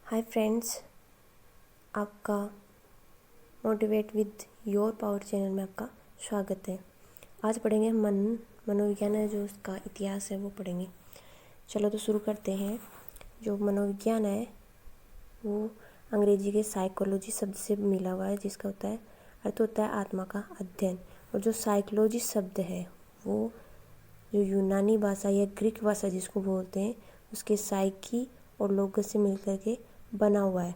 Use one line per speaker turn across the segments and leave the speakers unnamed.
Hi friends, आपका motivate with your power channel में आपका स्वागत है। आज पढ़ेंगे मनोविज्ञान है, जो उसका इतिहास है वो पढ़ेंगे। चलो तो शुरू करते हैं। जो मनोविज्ञान है वो अंग्रेजी के साइकोलॉजी शब्द से मिला हुआ है, जिसका अर्थ होता है आत्मा का अध्ययन। और जो साइकोलॉजी शब्द है वो जो यूनानी भाषा या ग्रीक भाषा जिसको बोलते हैं उसके साइकी और लोगस से मिलकर के बना हुआ है।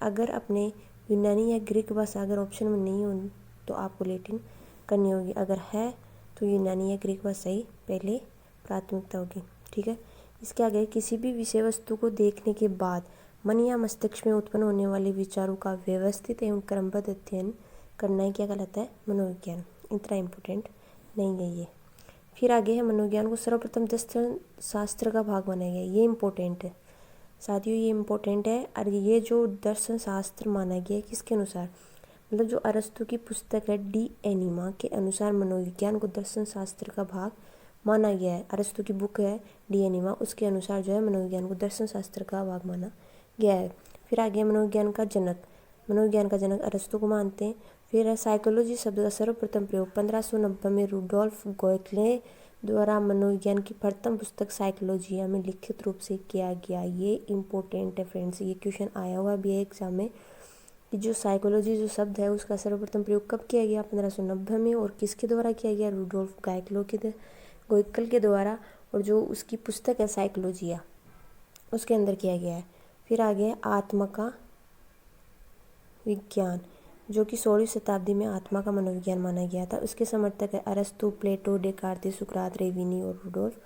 अगर अपने यूनानी या ग्रीक भाषा अगर ऑप्शन में नहीं हो तो आपको लैटिन करनी होगी, अगर है तो यूनानी या ग्रीक भाषा ही पहले प्राथमिकता होगी। ठीक है। इसके आगे, किसी भी विषय वस्तु को देखने के बाद मन या मस्तिष्क में उत्पन्न होने वाले विचारों का व्यवस्थित एवं क्रमबद्ध अध्ययन करना ही क्या कहलाता है? मनोविज्ञान। इतना इम्पोर्टेंट नहीं है ये। फिर आगे है, मनोविज्ञान को सर्वप्रथम दर्शन शास्त्र का भाग बनाया गया। ये इम्पोर्टेंट है साथियों, ये इम्पोर्टेंट है। और ये जो दर्शन शास्त्र माना गया है किसके अनुसार? मतलब जो अरस्तु की पुस्तक है डी एनिमा के अनुसार मनोविज्ञान को दर्शन शास्त्र का भाग माना गया है। अरस्तु की बुक है डी एनिमा, उसके अनुसार जो है मनोविज्ञान को दर्शन शास्त्र का भाग माना गया है। फिर आगे मनोविज्ञान का जनक अरस्तु को मानते हैं। फिर है साइकोलॉजी शब्द का सर्वप्रथम प्रयोग 1590 में रूडोल्फ गोएटले द्वारा मनोविज्ञान की प्रथम पुस्तक साइकोलॉजिया में लिखित रूप से किया गया। ये इम्पोर्टेंट है फ्रेंड्स, ये क्वेश्चन आया हुआ भी है एग्जाम में कि जो साइकोलॉजी जो शब्द है उसका सर्वप्रथम प्रयोग कब किया गया? 1590 में। और किसके द्वारा किया गया? रूडोल्फ गोएटले के द्वारा। और जो उसकी पुस्तक है साइकोलॉजिया उसके अंदर किया गया है। फिर आगे आत्मा का विज्ञान, जो कि 16वीं शताब्दी में आत्मा का मनोविज्ञान माना गया था। उसके समर्थक है अरस्तु, प्लेटो, डेकार्tes, सुकरात, रेविनी और रूडोल्फ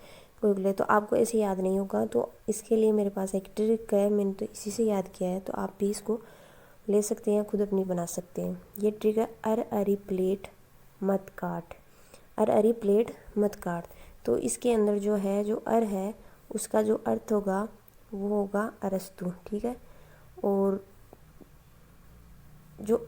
गोएटले। तो आपको ऐसे याद नहीं होगा, तो इसके लिए मेरे पास एक ट्रिक है, मैंने तो इसी से याद किया है, तो आप भी इसको ले सकते हैं, खुद अपनी बना सकते हैं। ये ट्रिक है अर अरी प्लेट मत काट। अर अरी प्लेट मत काट। तो इसके अंदर जो है, जो अर है उसका जो अर्थ होगा वो होगा अरस्तु। ठीक है। और जो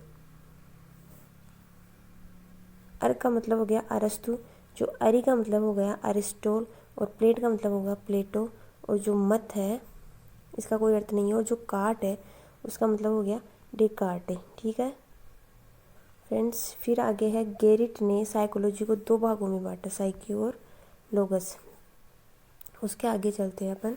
अर का मतलब हो गया अरस्तु, जो अरी का मतलब हो गया अरिस्टोल, और प्लेट का मतलब होगा प्लेटो, और जो मत है इसका कोई अर्थ नहीं है, और जो काट है उसका मतलब हो गया डेकार्टे। ठीक है फ्रेंड्स। फिर आगे है, गेरिट ने साइकोलॉजी को दो भागों में बांटा, साइकी और लोगस। उसके आगे चलते हैं अपन।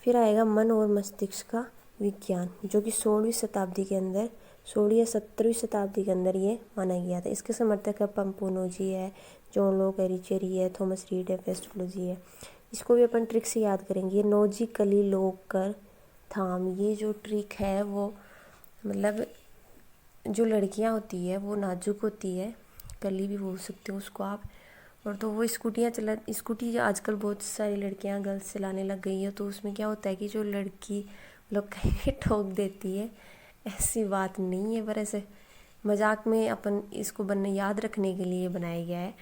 फिर आएगा मन और मस्तिष्क का विज्ञान, जो कि 16वीं शताब्दी के अंदर 16वीं या 17वीं शताब्दी के अंदर ये माना गया था। इसके समर्थक है पंपोनोजी है, जॉन लोक एरिचेरी है, थॉमस रीड है, फेस्टोलॉजी है। इसको भी अपन ट्रिक से याद करेंगे। नोजी कली लोक कर थाम। ये जो ट्रिक है वो मतलब जो लड़कियां होती है वो नाजुक होती है, कली भी बोल सकते हो उसको आप। और तो वो स्कूटी जो आजकल बहुत सारी लड़कियां गर्ल्स चलाने लग गई है, तो उसमें क्या होता है कि जो लड़की लोग कहीं ठोक देती है। ऐसी बात नहीं है, पर ऐसे मजाक में अपन इसको याद रखने के लिए बनाया गया है।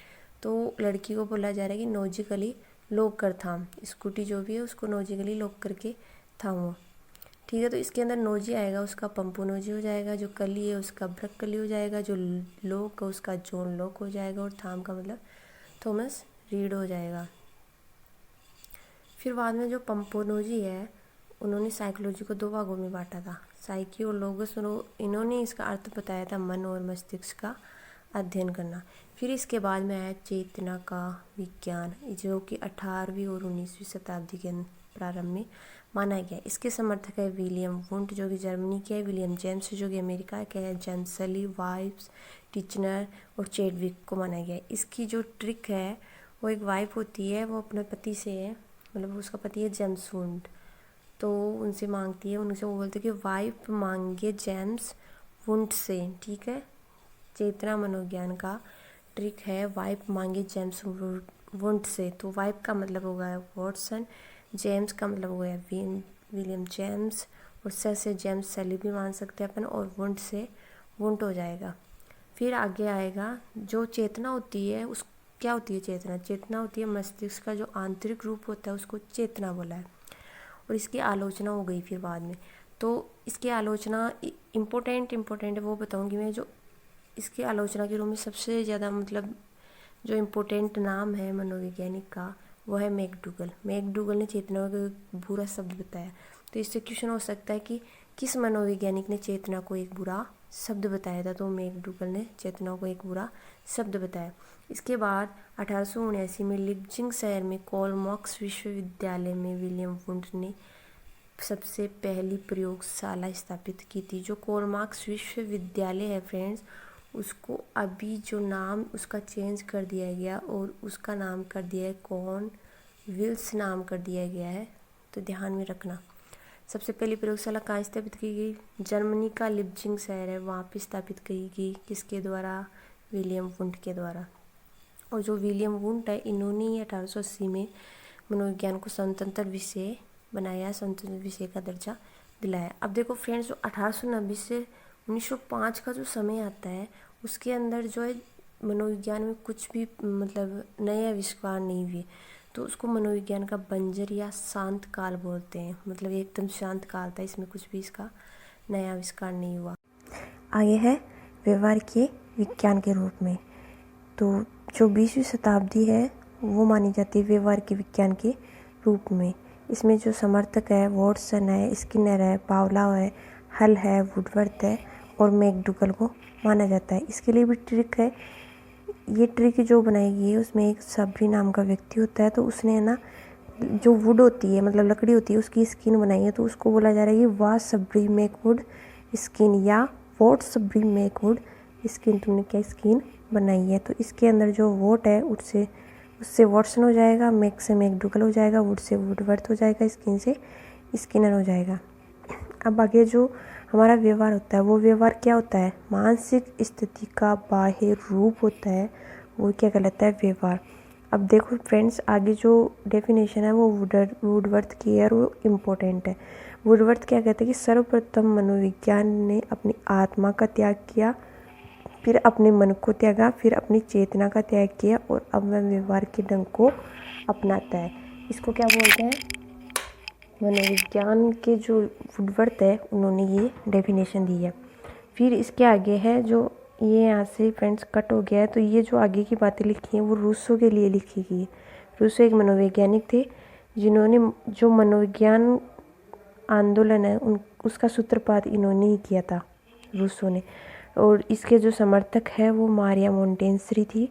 तो लड़की को बोला जा रहा है कि नोजिकली लोग कर थाम, स्कूटी जो भी है उसको नोजिकली लोग करके थामो। ठीक है। तो इसके अंदर नोजी आएगा उसका पंपू नोजी हो जाएगा, जो कली है उसका ब्रक कली हो जाएगा, जो लोक है उसका जॉन लोक हो जाएगा, और थाम का मतलब थॉमस रीड हो जाएगा। फिर बाद में जो पंपोनोजी है उन्होंने साइकोलॉजी को दो भागों में बांटा था, साइकी और लोगस। इन्होंने इसका अर्थ बताया था मन और मस्तिष्क का अध्ययन करना। फिर इसके बाद में आया चेतना का विज्ञान, जो कि 18वीं और 19वीं शताब्दी के प्रारंभ में माना गया। इसके समर्थक है विलियम वुंट, जो कि जर्मनी के है, विलियम जेम्स जो कि अमेरिका के है, जेम्स सली, वाइफ्स, टिचनर और चेडविक को माना गया। इसकी जो ट्रिक है, वो एक वाइफ होती है, वो अपने पति से है, मतलब उसका पति है जेम्स वुंट, तो उनसे मांगती है, उनसे वो बोलते हैं कि वाइफ मांगे जेम्स वुंट से। ठीक है। चेतना मनोविज्ञान का ट्रिक है वाइफ मांगे जेम्स वुंट से। तो वाइफ का मतलब होगा वॉटसन, जेम्स का मतलब हो गया विलियम जेम्स, और सर से जेम्स सैली भी मान सकते हैं अपन, और वुंट से वुंट हो जाएगा। फिर आगे आएगा जो चेतना होती है उस क्या होती है? चेतना होती है मस्तिष्क का जो आंतरिक रूप होता है उसको चेतना बोला है। और इसकी आलोचना हो गई फिर बाद में। तो इसकी आलोचना इम्पोर्टेंट है, वो बताऊंगी मैं। जो इसकी आलोचना के रूप में सबसे ज़्यादा मतलब जो इम्पोर्टेंट नाम है मनोवैज्ञानिक का वो है मैकडूगल। मैकडूगल ने चेतना को एक बुरा शब्द बताया। तो इससे क्वेश्चन हो सकता है कि किस मनोवैज्ञानिक ने चेतना को एक बुरा शब्द बताया था। तो मैकडूगल ने चेतना को एक बुरा शब्द बताया। इसके बाद 1879 में लिप्जिंग शहर में कार्ल मार्क्स विश्वविद्यालय में विलियम वुंड ने सबसे पहली प्रयोगशाला स्थापित की थी। जो कार्ल मार्क्स विश्वविद्यालय है फ्रेंड्स, उसको अभी जो नाम उसका चेंज कर दिया गया और उसका नाम कर दिया है कॉर्नवेल्स नाम कर दिया गया है। तो ध्यान में रखना। सबसे पहली प्रयोगशाला कहाँ स्थापित की गई? जर्मनी का लिप्जिंग शहर है, वहाँ पे स्थापित की गई। किसके द्वारा? विलियम वुंड के द्वारा। और जो विलियम वुंड है, इन्होंने ही 1880 में मनोविज्ञान को स्वतंत्र विषय बनाया, स्वतंत्र विषय का दर्जा दिलाया। अब देखो फ्रेंड्स, जो 1890 से 1905 का जो समय आता है, उसके अंदर जो है मनोविज्ञान में कुछ भी मतलब नए आविष्कार नहीं हुए। तो उसको मनोविज्ञान का बंजर या शांत काल बोलते हैं। मतलब एकदम शांत काल था, इसमें कुछ भी इसका नया आविष्कार नहीं हुआ। आगे है व्यवहार के विज्ञान के रूप में। तो जो 20वीं शताब्दी है वो मानी जाती है व्यवहार के विज्ञान के रूप में। इसमें जो समर्थक है वॉटसन है, स्किनर है, पावलोव है, हल है, वुडवर्थ है और मैकडूगल को माना जाता है। इसके लिए भी ट्रिक है। ये ट्रिक जो बनाई गई है उसमें एक सबरी नाम का व्यक्ति होता है। तो उसने है ना, जो वुड होती है मतलब लकड़ी होती है, उसकी स्किन बनाई है। तो उसको बोला जा रहा है कि वाह सबरी मेक वुड स्किन, या वॉट सबरी मेक वुड स्किन, तुमने क्या स्किन बनाई है। तो इसके अंदर जो वोट है उससे वॉटसन हो जाएगा, मेक से मैकडूगल हो जाएगा, वुड से वुडवर्थ हो जाएगा, स्किन से स्किनर हो जाएगा। अब आगे जो हमारा व्यवहार होता है, वो व्यवहार क्या होता है? मानसिक स्थिति का बाह्य रूप होता है, वो क्या कहलाता है? व्यवहार। अब देखो फ्रेंड्स, आगे जो डेफिनेशन है वो वुडवर्थ की है और वो इम्पोर्टेंट है। वुडवर्थ क्या कहते हैं कि सर्वप्रथम मनोविज्ञान ने अपनी आत्मा का त्याग किया, फिर अपने मन को त्यागा, फिर अपनी चेतना का त्याग किया और अब वह व्यवहार के ढंग को अपनाता है। इसको क्या बोलते हैं? मनोविज्ञान के जो वुडवर्थ है उन्होंने ये डेफिनेशन दी है। फिर इसके आगे है जो ये यहाँ से फ्रेंड्स कट हो गया है। तो ये जो आगे की बातें लिखी हैं वो रूसो के लिए लिखी गई है। रूसो एक मनोवैज्ञानिक थे जिन्होंने जो मनोविज्ञान आंदोलन है उसका सूत्रपात इन्होंने ही किया था, रूसो ने। और इसके जो समर्थक है वो मारिया मोंटेसरी थी।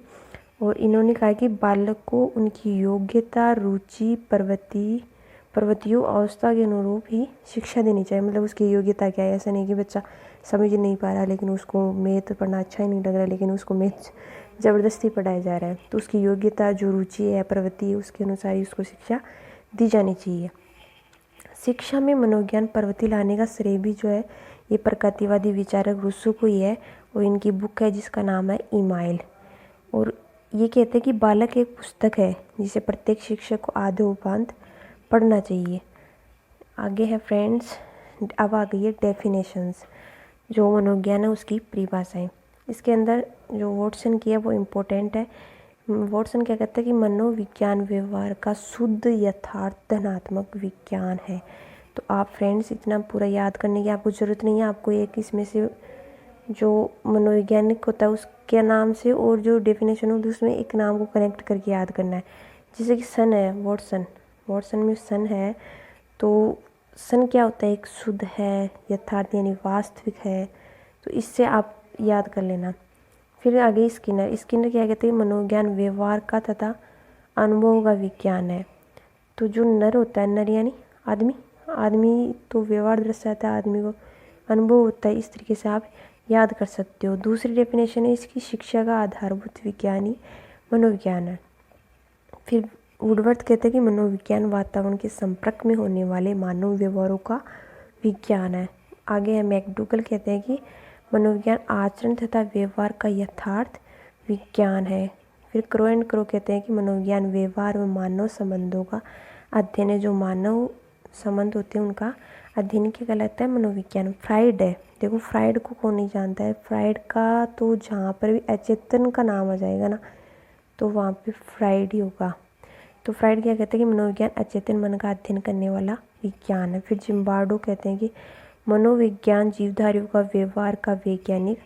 और इन्होंने कहा कि बालक को उनकी योग्यता, रुचि, प्रवृत्तियों, अवस्था के अनुरूप ही शिक्षा देनी चाहिए। मतलब उसकी योग्यता क्या है, ऐसा नहीं कि बच्चा समझ नहीं पा रहा लेकिन उसको मैथ पढ़ना अच्छा ही नहीं लग रहा लेकिन उसको मैथ ज़बरदस्ती पढ़ाया जा रहा है। तो उसकी योग्यता, जो रुचि है, प्रवृत्ति, उसके अनुसार ही उसको शिक्षा दी जानी चाहिए। शिक्षा में मनोविज्ञान प्रवृत्ति लाने का श्रेय भी जो है ये प्रकृतिवादी विचारक रूसो को ही है। और इनकी बुक है जिसका नाम है ईमाइल। और ये कहते हैं कि बालक एक पुस्तक है जिसे प्रत्येक शिक्षक को आधे उपांत पढ़ना चाहिए। आगे है फ्रेंड्स, अब आ गई है डेफिनेशंस। जो मनोविज्ञान है उसकी परिभाषाएं। इसके अंदर जो वॉटसन की है वो इम्पोर्टेंट है। वॉटसन क्या कहता है कि मनोविज्ञान व्यवहार का शुद्ध यथार्थ धनात्मक विज्ञान है। तो आप फ्रेंड्स इतना पूरा याद करने की आपको ज़रूरत नहीं है। आपको एक इसमें से जो मनोवैज्ञानिक होता है उसके नाम से और जो डेफिनेशन होती है उसमें एक नाम को कनेक्ट करके याद करना है। जैसे कि सन है, वॉटसन में सन है। तो सन क्या होता है? एक शुद्ध है, यथार्थ यानी वास्तविक है। तो इससे आप याद कर लेना। फिर आगे स्किनर क्या कहते हैं? मनोविज्ञान व्यवहार का तथा अनुभव का विज्ञान है। तो जो नर होता है, नर यानी आदमी तो व्यवहार दर्शाता है, आदमी को अनुभव होता है। इस तरीके से आप याद कर सकते हो। दूसरी डेफिनेशन है इसकी, शिक्षा का आधारभूत विज्ञान ही मनोविज्ञान है। फिर वुडवर्थ कहते हैं कि मनोविज्ञान वातावरण के संपर्क में होने वाले मानव व्यवहारों का विज्ञान है। आगे है मैकडूगल कहते हैं कि मनोविज्ञान आचरण तथा व्यवहार का यथार्थ विज्ञान है। फिर क्रो एंड क्रो कहते हैं कि मनोविज्ञान व्यवहार व मानव संबंधों का अध्ययन है। जो मानव संबंध होते हैं उनका अध्ययन क्या कहलाता है? मनोविज्ञान। फ्राइड है, देखो फ्राइड को कौन नहीं जानता है? फ्राइड का तो जहाँ पर भी अचेतन का नाम आ जाएगा ना तो वहाँ पे फ्राइड ही होगा। तो फ्राइड क्या कहते हैं कि मनोविज्ञान अचेतन मन का अध्ययन करने वाला विज्ञान है। फिर जिम्बार्डो कहते हैं कि मनोविज्ञान जीवधारियों का व्यवहार का वैज्ञानिक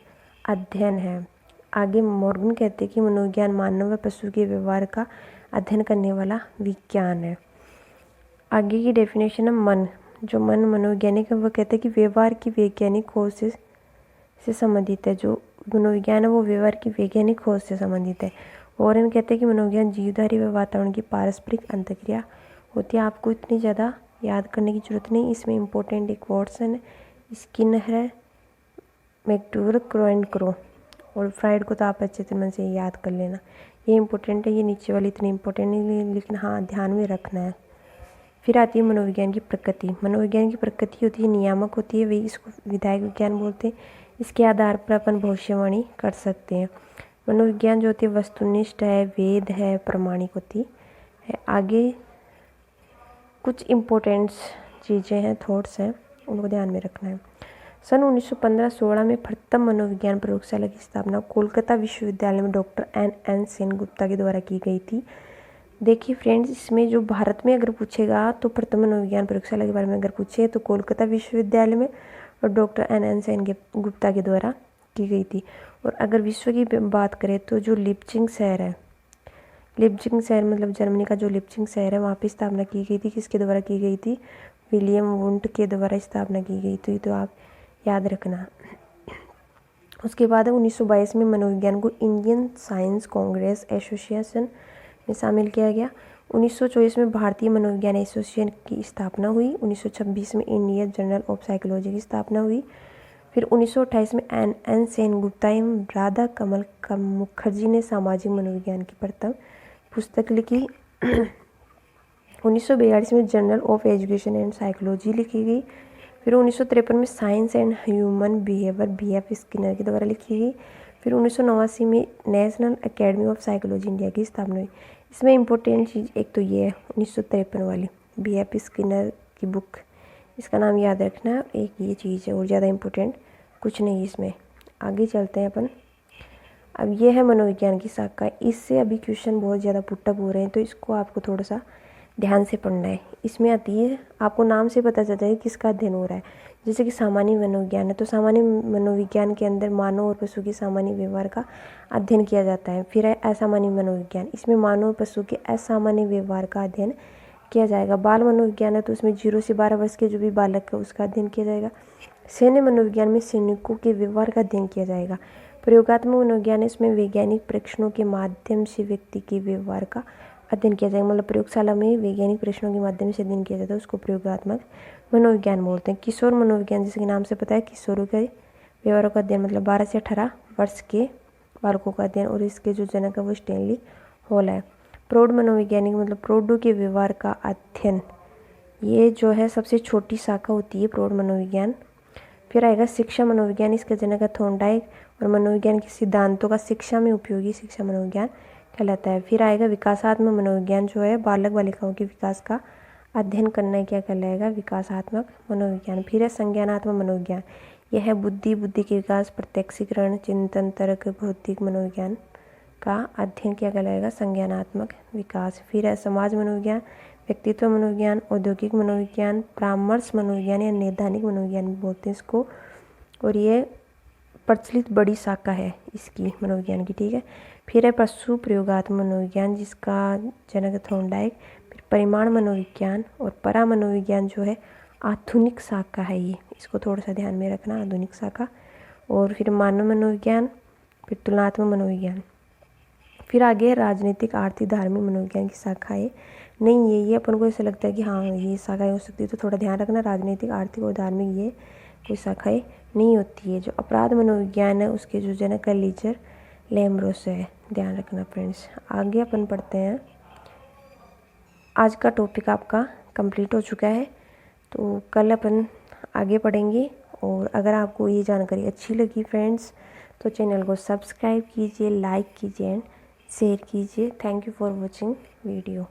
अध्ययन है। आगे मॉर्गन कहते हैं कि मनोविज्ञान मानव व पशु के व्यवहार का अध्ययन करने वाला विज्ञान है। आगे की डेफिनेशन है मन। जो मन मनोवैज्ञानिक है वो कहते हैं कि व्यवहार की वैज्ञानिक खोज से संबंधित है। जो मनोविज्ञान है वो व्यवहार की वैज्ञानिक खोज से संबंधित है। और हम कहते हैं कि मनोविज्ञान जीवधारी व वातावरण की पारस्परिक अंतक्रिया होती है। आपको इतनी ज़्यादा याद करने की जरूरत नहीं। इसमें इम्पोर्टेंट एक वर्ड्स है, स्किनर है, मैकडूगल, क्रो एंड क्रो। और फ्राइड को तो आप अच्छे तरह से याद कर लेना, ये इंपॉर्टेंट है। ये नीचे वाली इतनी इंपॉर्टेंट नहीं, लेकिन हाँ ध्यान में रखना है। फिर आती है मनोविज्ञान की प्रकृति। मनोविज्ञान की प्रकृति होती है नियामक होती है, वे इसको विधायक विज्ञान बोलते हैं। इसके आधार पर अपन भविष्यवाणी कर सकते हैं। मनोविज्ञान जो होती है वस्तुनिष्ठ है, वेद है, प्रमाणिक होती है। आगे कुछ इम्पोर्टेंट चीज़ें हैं, थॉट्स हैं, उनको ध्यान में रखना है। सन 1915-16 में प्रथम मनोविज्ञान प्रयोगशाला की स्थापना कोलकाता विश्वविद्यालय में डॉक्टर एन सेन गुप्ता के द्वारा की गई थी। देखिए फ्रेंड्स, इसमें जो भारत में अगर पूछेगा तो प्रथम मनोविज्ञान प्रयोगशाला के बारे में अगर पूछे तो कोलकाता विश्वविद्यालय में और डॉक्टर एन सेन गुप्ता के द्वारा की गई थी। और अगर विश्व की बात करें तो जो लिपचिंग शहर है, लिपचिंग शहर मतलब जर्मनी का जो लिपचिंग शहर है, वहाँ पर स्थापना की गई थी। किसके द्वारा की गई थी? विलियम वुंट के द्वारा स्थापना की गई थी। तो आप याद रखना। उसके बाद 1922 में मनोविज्ञान को इंडियन साइंस कांग्रेस एसोसिएशन में शामिल किया गया। 1924 में भारतीय मनोविज्ञान एसोसिएशन की स्थापना हुई। 1926 में इंडियन जर्नल ऑफ साइकोलॉजी की स्थापना हुई। फिर 1928 में एन सेन गुप्ता एवं राधा कमल मुखर्जी ने सामाजिक मनोविज्ञान की प्रथम पुस्तक लिखी। 1942 में journal of education and psychology लिखी गई। फिर 1953 में science and human behaviour BF Skinner के द्वारा लिखी गई। फिर 1989 में national academy of psychology India की स्थापना हुई। इसमें इम्पोर्टेंट चीज़ एक तो ये है 1953 वाली BF स्किनर की बुक, इसका नाम याद रखना। एक ये चीज़ है और ज़्यादा इम्पोर्टेंट कुछ नहीं इसमें। आगे चलते हैं अपन। अब ये है मनोविज्ञान की शाखा। इससे अभी क्वेश्चन बहुत ज़्यादा पुटअप हो रहे हैं, तो इसको आपको थोड़ा सा ध्यान से पढ़ना है। इसमें आती है, आपको नाम से पता चलता है किसका अध्ययन हो रहा है। जैसे कि सामान्य मनोविज्ञान है, तो सामान्य मनोविज्ञान के अंदर मानव और पशु के सामान्य व्यवहार का अध्ययन किया जाता है। फिर है असामान्य मनोविज्ञान, इसमें मानव और पशु के असामान्य व्यवहार का अध्ययन किया जाएगा। बाल मनोविज्ञान है, तो उसमें 0 से 12 वर्ष के जो भी बालक है उसका अध्ययन किया जाएगा। सैन्य मनोविज्ञान में सैनिकों के व्यवहार का अध्ययन किया जाएगा। प्रयोगात्मक मनोविज्ञान है, इसमें वैज्ञानिक परीक्षणों के माध्यम से व्यक्ति के व्यवहार का अध्ययन किया जाएगा। मतलब प्रयोगशाला में वैज्ञानिक परीक्षणों के माध्यम से अध्ययन किया जाता है, उसको प्रयोगात्मक मनोविज्ञान बोलते हैं। किशोर मनोविज्ञान, जैसे कि नाम से पता है, किशोरों के व्यवहारों का अध्ययन, मतलब 12 से 18 वर्ष के बालकों का अध्ययन। और इसके जो जनक है वो स्टैनली हॉल है। प्रौढ़ मनोवैज्ञानिक मतलब प्रौढ़ों के व्यवहार का अध्ययन, ये जो है सबसे छोटी शाखा होती है प्रौढ़ मनोविज्ञान। फिर आएगा शिक्षा मनोविज्ञान, इसके जनक है थॉर्नडाइक। और मनोविज्ञान के सिद्धांतों का शिक्षा में उपयोगी शिक्षा मनोविज्ञान कहलाता है। फिर आएगा विकासात्मक मनोविज्ञान, जो है बालक बालिकाओं के विकास का अध्ययन करना क्या कहलाएगा? विकासात्मक मनोविज्ञान। फिर है संज्ञानात्मक मनोविज्ञान, यह है बुद्धि के विकास, प्रत्यक्षीकरण, चिंतन, तर्क, भौतिक मनोविज्ञान का अध्ययन क्या कहलाएगा? संज्ञानात्मक विकास। फिर है समाज मनोविज्ञान, व्यक्तित्व मनोविज्ञान, औद्योगिक मनोविज्ञान, परामर्श मनोविज्ञान या नैदानिक मनोविज्ञान बोलते हैं इसको। और ये प्रचलित बड़ी शाखा है इसकी मनोविज्ञान की, ठीक है। फिर है पशु प्रयोगात्मक मनोविज्ञान, जिसका जनक है थॉर्नडाइक। फिर परिमाण मनोविज्ञान और परा मनोविज्ञान जो है आधुनिक शाखा है ये, इसको थोड़ा सा ध्यान में रखना, आधुनिक शाखा। और फिर मानव मनोविज्ञान, फिर तुलनात्मक मनोविज्ञान। फिर आगे राजनीतिक, आर्थिक, धार्मिक मनोविज्ञान की शाखा है। नहीं ये अपन को ऐसा लगता है कि हाँ ये शाखाएँ हो सकती है, तो थोड़ा ध्यान रखना, राजनीतिक, आर्थिक और धार्मिक ये कोई शाखाएँ नहीं होती है। जो अपराध मनोविज्ञान है उसके जो जनक है लीजर लेम्ब्रोस है, ध्यान रखना फ्रेंड्स। आगे अपन पढ़ते हैं। आज का टॉपिक आपका कंप्लीट हो चुका है, तो कल अपन आगे पढ़ेंगे। और अगर आपको ये जानकारी अच्छी लगी फ्रेंड्स, तो चैनल को सब्सक्राइब कीजिए, लाइक कीजिए एंड शेयर कीजिए। Thank you for watching video.